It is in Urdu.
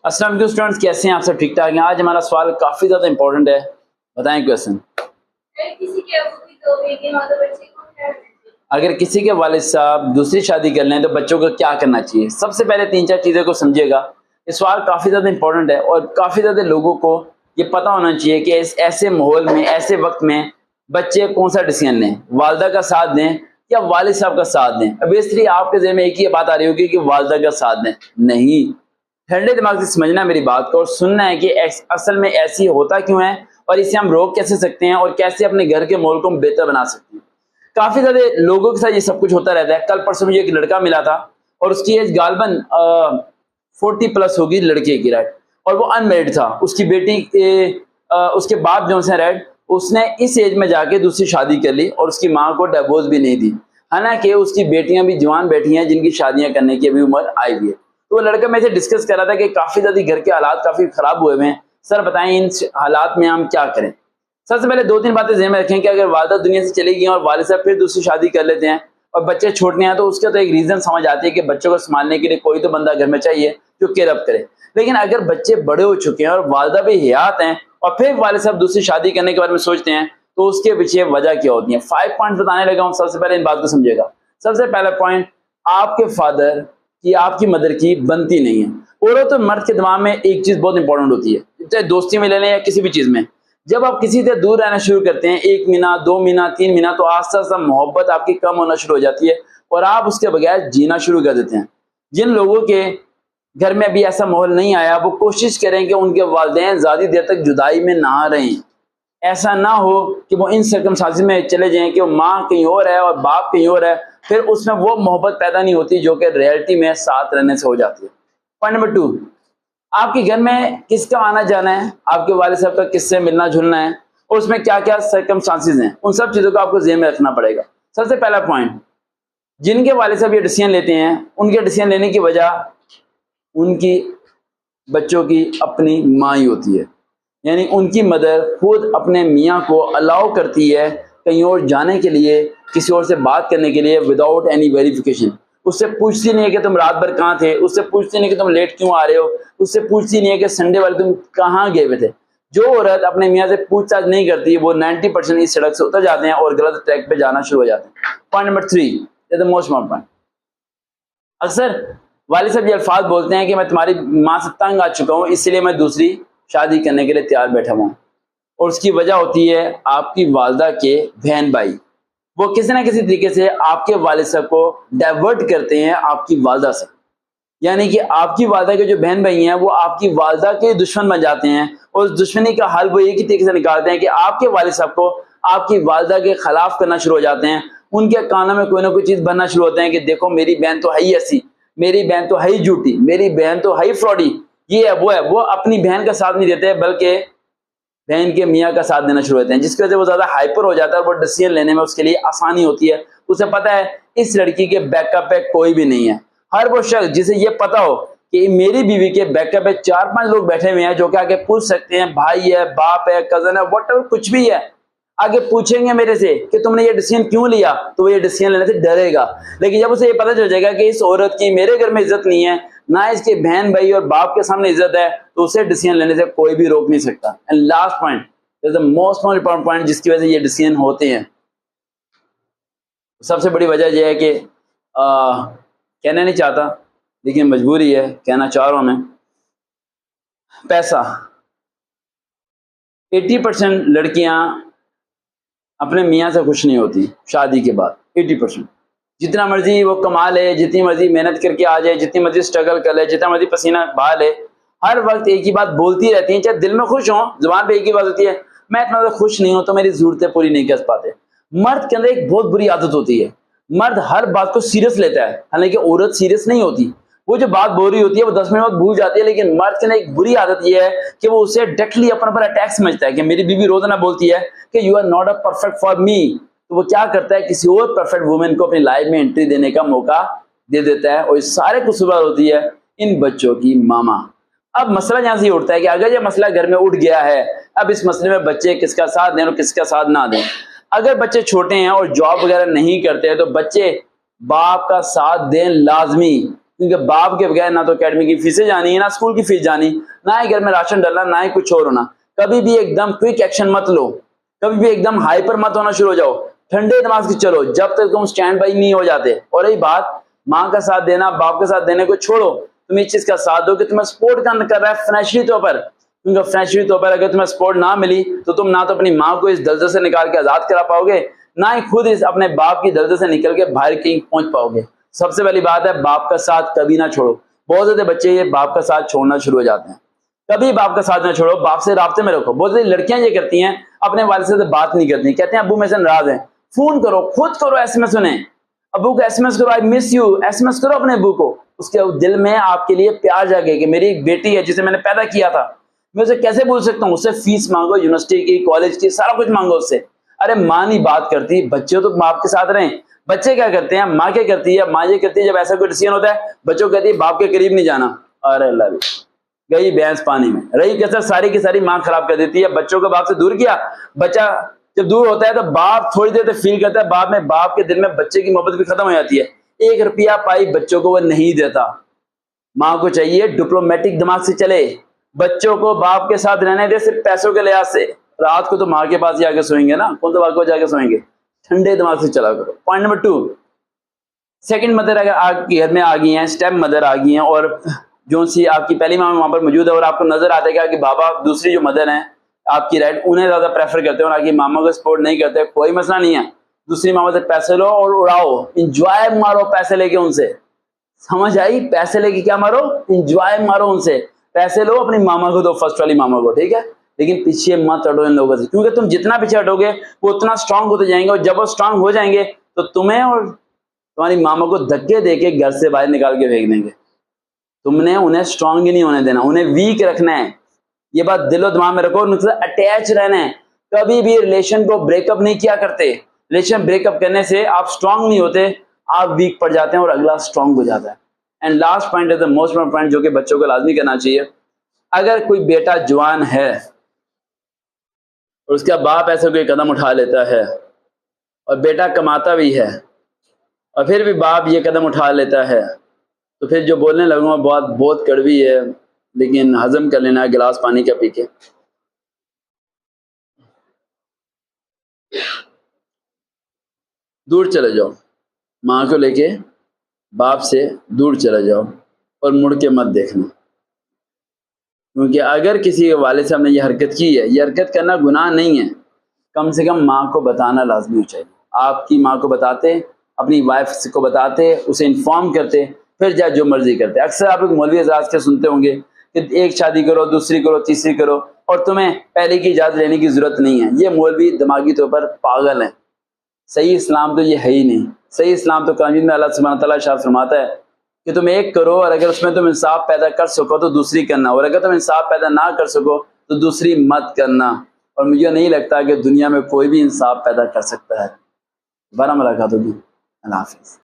السلام علیکم اسٹوڈنٹس، کیسے ہیں آپ سب؟ ٹھیک ٹھاک ہیں؟ آج ہمارا سوال کافی زیادہ امپورٹنٹ ہے، بتائیں کویشچن۔ اگر کسی کے والد صاحب دوسری شادی کر لیں تو بچوں کو کیا کرنا چاہیے؟ سب سے پہلے 3-4 چیزیں کو سمجھیے گا۔ یہ سوال کافی زیادہ امپورٹنٹ ہے اور کافی زیادہ لوگوں کو یہ پتہ ہونا چاہیے کہ اس ایسے ماحول میں، ایسے وقت میں بچے کون سا ڈیسیژن لیں، والدہ کا ساتھ دیں یا والد صاحب کا ساتھ دیں۔ ابویسلی آپ کے ذہن میں ایک ہی بات آ رہی ہوگی کہ والدہ کا ساتھ دیں۔ نہیں، ٹھنڈے دماغ سے سمجھنا ہے میری بات کو اور سننا ہے کہ اصل میں ایسی ہوتا کیوں ہے اور اسے ہم روک کیسے سکتے ہیں اور کیسے اپنے گھر کے ماحول کو ہم بہتر بنا سکتے ہیں۔ کافی زیادہ لوگوں کے ساتھ یہ سب کچھ ہوتا رہتا ہے۔ کل پرسوں مجھے ایک لڑکا ملا تھا اور اس کی ایج غالباً 40+ ہوگی لڑکے کی، رائٹ، اور وہ ان میرڈ تھا۔ اس کی بیٹی اس کے باپ جو سے رائٹ، اس نے اس ایج میں جا کے دوسری شادی کر لی اور اس کی ماں کو ڈیورس بھی نہیں دی، حالانکہ اس کی بیٹیاں بھی جوان بیٹھی ہیں جن کی شادیاں کرنے کی ابھی عمر آئی ہوئی ہے۔ تو وہ لڑکا میں سے ڈسکس کر رہا تھا کہ کافی زیادہ گھر کے حالات کافی خراب ہوئے ہیں، سر بتائیں ان حالات میں ہم کیا کریں؟ سب سے پہلے 2-3 باتیں ذہن میں رکھیں کہ اگر والدہ دنیا سے چلی گئی اور والد صاحب پھر دوسری شادی کر لیتے ہیں اور بچے چھوٹنے ہیں تو اس کا تو ایک ریزن سمجھ آتی ہے کہ بچوں کو سنبھالنے کے لیے کوئی تو بندہ گھر میں چاہیے جو کیئر اپ کرے۔ لیکن اگر بچے بڑے ہو چکے ہیں اور والدہ بھی حیات ہیں اور پھر والد صاحب دوسری شادی کرنے کے بارے میں سوچتے ہیں تو اس کے پیچھے وجہ کیا ہوتی ہے؟ 5 پوائنٹ بتانے لگا ہوں۔ سب سے پہلے ان بات کو سمجھے گا۔ سب سے پہلا پوائنٹ، آپ کے فادر کی آپ کی مدر کی بنتی نہیں ہے۔ عورت اور مرد کے دماغ میں ایک چیز بہت امپورٹنٹ ہوتی ہے، چاہے دوستی میں لے لیں یا کسی بھی چیز میں۔ جب آپ کسی سے دور رہنا شروع کرتے ہیں 1 مہینہ 2 مہینہ 3 مہینہ تو آہستہ آہستہ محبت آپ کی کم ہونا شروع ہو جاتی ہے اور آپ اس کے بغیر جینا شروع کر دیتے ہیں۔ جن لوگوں کے گھر میں ابھی ایسا ماحول نہیں آیا وہ کوشش کریں کہ ان کے والدین زیادہ دیر تک جدائی میں نہ رہیں۔ ایسا نہ ہو کہ وہ ان سرکمسٹانسز میں چلے جائیں کہ وہ ماں کہیں اور ہے اور باپ کہیں اور ہے، پھر اس میں وہ محبت پیدا نہیں ہوتی جو کہ ریئلٹی میں ساتھ رہنے سے ہو جاتی ہے۔ پوائنٹ نمبر 2، آپ کے گھر میں کس کا آنا جانا ہے، آپ کے والد صاحب کا کس سے ملنا جلنا ہے اور اس میں کیا کیا سرکمسٹانسز ہیں، ان سب چیزوں کو آپ کو ذہن میں رکھنا پڑے گا۔ سب سے پہلا پوائنٹ، جن کے والد صاحب یہ ڈیسیژن لیتے ہیں ان کے ڈیسیژن لینے کی وجہ ان کی بچوں کی اپنی ماں ہی ہوتی ہے، یعنی ان کی مدر خود اپنے میاں کو الاؤ کرتی ہے کہیں اور جانے کے لیے، کسی اور سے بات کرنے کے لیے وداؤٹ اینی ویریفیکیشن۔ اس سے پوچھتی نہیں ہے کہ تم رات بھر کہاں تھے، اس سے پوچھتی نہیں کہ تم لیٹ کیوں آ رہے ہو، اس سے پوچھتی نہیں ہے کہ سنڈے والے تم کہاں گئے ہوئے تھے۔ جو عورت اپنے میاں سے پوچھ تاچھ نہیں کرتی وہ 90% اس سڑک سے اتر جاتے ہیں اور غلط ٹریک پہ جانا شروع ہو جاتے ہیں۔ Point number 3، most important point, اکثر والد صاحب یہ الفاظ بولتے ہیں کہ میں تمہاری ماں سے تنگ آ چکا ہوں اس لیے میں دوسری شادی کرنے کے لیے تیار بیٹھا ہوں، اور اس کی وجہ ہوتی ہے آپ کی والدہ کے بہن بھائی۔ وہ کسی نہ کسی طریقے سے آپ کے والد صاحب کو ڈائیورٹ کرتے ہیں آپ کی والدہ سے، یعنی کہ آپ کی والدہ کے جو بہن بھائی ہیں وہ آپ کی والدہ کے دشمن بن جاتے ہیں اور اس دشمنی کا حل وہ ایک ہی طریقے سے نکالتے ہیں کہ آپ کے والد صاحب کو آپ کی والدہ کے خلاف کرنا شروع ہو جاتے ہیں۔ ان کے کانوں میں کوئی نہ کوئی چیز بننا شروع ہوتے ہیں کہ دیکھو میری بہن تو ہے ہی ایسی، میری بہن تو ہے ہی جھوٹی، میری بہن تو ہے ہی فراڈی، یہ ہے وہ ہے۔ وہ اپنی بہن کا ساتھ نہیں دیتے بلکہ بہن کے میاں کا ساتھ دینا شروع ہوتے ہیں، جس کی وجہ سے وہ زیادہ ہائپر ہو جاتا ہے اور وہ ڈیسیژن لینے میں اس کے لیے آسانی ہوتی ہے۔ اسے پتہ ہے اس لڑکی کے بیک اپ پہ کوئی بھی نہیں ہے۔ ہر وہ شخص جسے یہ پتا ہو کہ میری بیوی کے بیک اپ پہ 4-5 لوگ بیٹھے ہوئے ہیں جو کہ آگے پوچھ سکتے ہیں، بھائی ہے، باپ ہے، کزن ہے، واٹ ایور کچھ بھی ہے، آگے پوچھیں گے میرے سے کہ تم نے یہ ڈیسیژن کیوں لیا، تو وہ یہ ڈیسیژن لینے سے ڈرے گا۔ لیکن جب اسے یہ پتہ چل جائے گا کہ اس عورت کی میرے گھر میں عزت نہیں ہے، نہ اس کے بہن بھائی اور باپ کے سامنے عزت ہے، تو اسے ڈیسیژن لینے سے کوئی بھی روک نہیں سکتا۔ And last point, most important point جس کی وجہ سے یہ ڈیسیژن ہوتے ہیں، سب سے بڑی وجہ یہ ہے کہ کہنا نہیں چاہتا لیکن مجبوری ہے، کہنا چاہ رہا ہوں میں، پیسہ۔ 80% لڑکیاں اپنے میاں سے خوش نہیں ہوتی شادی کے بعد۔ 80% جتنا مرضی وہ کما لے، جتنی مرضی محنت کر کے آ جائے، جتنی مرضی اسٹرگل کر لے، جتنا مرضی پسینہ بہا لے، ہر وقت ایک ہی بات بولتی رہتی ہیں، چاہے دل میں خوش ہوں، زبان پہ ایک ہی بات ہوتی ہے، میں اتنا زیادہ خوش نہیں ہوں تو میری ضرورتیں پوری نہیں کر پاتے۔ مرد کے اندر ایک بہت بری عادت ہوتی ہے، مرد ہر بات کو سیریس لیتا ہے، حالانکہ عورت سیریس نہیں ہوتی۔ وہ جو بات بول رہی ہوتی ہے وہ 10 منٹ بعد بھول جاتی ہے، لیکن مرد کے اندر ایک بری عادت یہ ہے کہ وہ اسے ڈائریکٹلی اپنے پر اٹیک سمجھتا ہے کہ میری بیوی روزانہ بولتی ہے کہ you are not a perfect for me, تو وہ کیا کرتا ہے کسی اور پرفیکٹ وومن کو اپنی لائف میں انٹری دینے کا موقع دے دیتا ہے، اور اس سارے قصور ہوتی ہے ان بچوں کی ماما۔ اب مسئلہ یہاں سے اٹھتا ہے کہ اگر یہ مسئلہ گھر میں اٹھ گیا ہے، اب اس مسئلے میں بچے کس کا ساتھ دیں اور کس کا ساتھ نہ دیں۔ اگر بچے چھوٹے ہیں اور جاب وغیرہ نہیں کرتے تو بچے باپ کا ساتھ دیں لازمی، کیونکہ باپ کے بغیر نہ تو اکیڈمی کی فیسیں جانی ہے، نہ اسکول کی فیس جانی، نہ ہی گھر میں راشن ڈالنا، نہ ہی کچھ اور ہونا۔ کبھی بھی ایک دم کوئک ایکشن مت لو، کبھی بھی ایک دم ہائپر مت ہونا شروع ہو جاؤ، ٹھنڈے دماغ سے چلو جب تک تم سٹینڈ بائی نہیں ہو جاتے۔ اور یہی بات ماں کا ساتھ دینا، باپ کا ساتھ دینے کو چھوڑو، تم اس چیز کا ساتھ دو کہ تمہیں سپورٹ کر رہا ہے فائنینشلی طور پر، کیونکہ فائنینشلی طور پر اگر تمہیں سپورٹ نہ ملی تو تم نہ تو اپنی ماں کو اس دلدل سے نکال کے آزاد کرا پاؤ گے، نہ ہی خود اس اپنے باپ کی دلدل سے نکل کے باہر کہیں پہنچ پاؤ گے۔ سب سے پہلی بات ہے باپ کا ساتھ کبھی نہ چھوڑو۔ بہت زیادہ بچے یہ باپ کا ساتھ چھوڑنا شروع ہو جاتے ہیں۔ کبھی باپ کا ساتھ نہ چھوڑو، باپ سے رابطے میں رکھو۔ بہت ساری لڑکیاں یہ کرتی ہیں، اپنے والد سے بات نہیں کرتی، کہتے ہیں ابو میرے سے ناراض ہیں، فون کرو، خود کرو، ایس ایم ایس سنیں، ابو کو ایس ایم ایس کرو، I miss you, S M S کرو اپنے ابو کو۔ اس کے دل میں آپ کے لیے پیار جاگے کہ میری ایک بیٹی ہے جسے میں نے پیدا کیا تھا، میں اسے کیسے بھول سکتا ہوں۔ اس سے فیس مانگو، یونیورسٹی کی، کالج کی، سارا کچھ مانگو اس سے۔ ارے ماں نہیں بات کرتی، بچے تو باپ کے ساتھ رہیں۔ بچے کیا کرتے ہیں، ماں کیا کرتی ہے، ماں یہ کرتی ہے جب ایسا کوئی ڈیسیژن ہوتا ہے بچوں کو کہتی ہے باپ کے قریب نہیں جانا، ارے اللہ بھی گئی بھینس پانی میں، رہی کسر ساری کی ساری ماں خراب کر دیتی ہے۔ بچوں کو باپ سے دور کیا، بچہ جب دور ہوتا ہے تو باپ تھوڑی دیر تک فیل کرتا ہے، بعد میں باپ کے دل میں بچے کی محبت بھی ختم ہو جاتی ہے۔ 1 روپیہ پائی بچوں کو وہ نہیں دیتا۔ ماں کو چاہیے ڈپلومیٹک دماغ سے چلے، بچوں کو باپ کے ساتھ رہنے دے صرف پیسوں کے لحاظ سے۔ رات کو تو ماں کے پاس جا کے سوئیں گے نا، کون تو باپ کو جا کے سوئیں گے، ٹھنڈے دماغ سے چلا کرو۔ پوائنٹ نمبر 2، سیکنڈ مدر اگر آپ کے گھر میں آ گئی ہیں، اسٹیپ مدر آ گئی ہیں، اور جو سی آپ کی پہلی ماں وہاں پر موجود ہے، اور آپ کو نظر آتا ہے کہ آپ کی بابا دوسری جو مدر ہیں آپ کی رائٹ انہیں زیادہ پریفر کرتے ہیں اور آپ کی ماما کو سپورٹ نہیں کرتے، کوئی مسئلہ نہیں ہے، دوسری ماما سے پیسے لو اور اڑاؤ، انجوائے مارو پیسے لے کے ان سے۔ سمجھ آئی؟ پیسے لے کے کیا مارو، انجوائے مارو ان سے۔ پیسے لو اپنی ماما کو دو، فرسٹ والی ماما کو، ٹھیک ہے، لیکن پیچھے مت ہٹو ان لوگوں سے، کیونکہ تم جتنا پیچھے ہٹو گے وہ اتنا اسٹرانگ ہوتے جائیں گے، اور جب وہ اسٹرانگ ہو جائیں گے تو تمہیں اور تمہاری ماما کو دھکے دے کے گھر سے باہر نکال کے پھینک دیں گے۔ تم نے انہیں اسٹرانگ ہی نہیں ہونے دینا، انہیں ویک رکھنا ہے۔ یہ بات دل و دماغ میں رکھو، ان سے اٹیچ رہنا ہے۔ کبھی بھی ریلیشن کو بریک اپ نہیں کیا کرتے، ریلیشن بریک اپ کرنے سے آپ اسٹرانگ نہیں ہوتے، آپ ویک پڑ جاتے ہیں اور اگلا اسٹرانگ ہو جاتا ہے۔ And last point is the most important point جو کہ بچوں کو لازمی کرنا چاہیے۔ اگر کوئی بیٹا جوان ہے اور اس کا باپ ایسا کوئی قدم اٹھا لیتا ہے اور بیٹا کماتا بھی ہے اور پھر بھی باپ یہ قدم اٹھا لیتا ہے، تو پھر جو بولنے لگوں گا بہت کڑوی ہے، لیکن ہضم کر لینا گلاس پانی کا پی کے۔ دور چلے جاؤ، ماں کو لے کے باپ سے دور چلے جاؤ اور مڑ کے مت دیکھنا، کیونکہ اگر کسی کے والد صاحب نے یہ حرکت کی ہے، یہ حرکت کرنا گناہ نہیں ہے، کم سے کم ماں کو بتانا لازمی چاہیے۔ آپ کی ماں کو بتاتے، اپنی وائف کو بتاتے، اسے انفارم کرتے، پھر جا جو مرضی کرتے۔ اکثر آپ ایک مولوی حضرات کے سنتے ہوں گے کہ ایک شادی کرو، دوسری کرو، تیسری کرو، اور تمہیں پہلے کی اجازت لینے کی ضرورت نہیں ہے۔ یہ مولوی دماغی طور پر پاگل ہیں۔ صحیح اسلام تو یہ ہے ہی نہیں۔ صحیح اسلام تو قرآن میں اللہ سبحانہ تعالیٰ ارشاد فرماتا ہے کہ تم ایک کرو، اور اگر اس میں تم انصاف پیدا کر سکو تو دوسری کرنا، اور اگر تم انصاف پیدا نہ کر سکو تو دوسری مت کرنا۔ اور مجھے نہیں لگتا کہ دنیا میں کوئی بھی انصاف پیدا کر سکتا ہے۔ دوبارہ ملاقات ہوگی، اللہ حافظ۔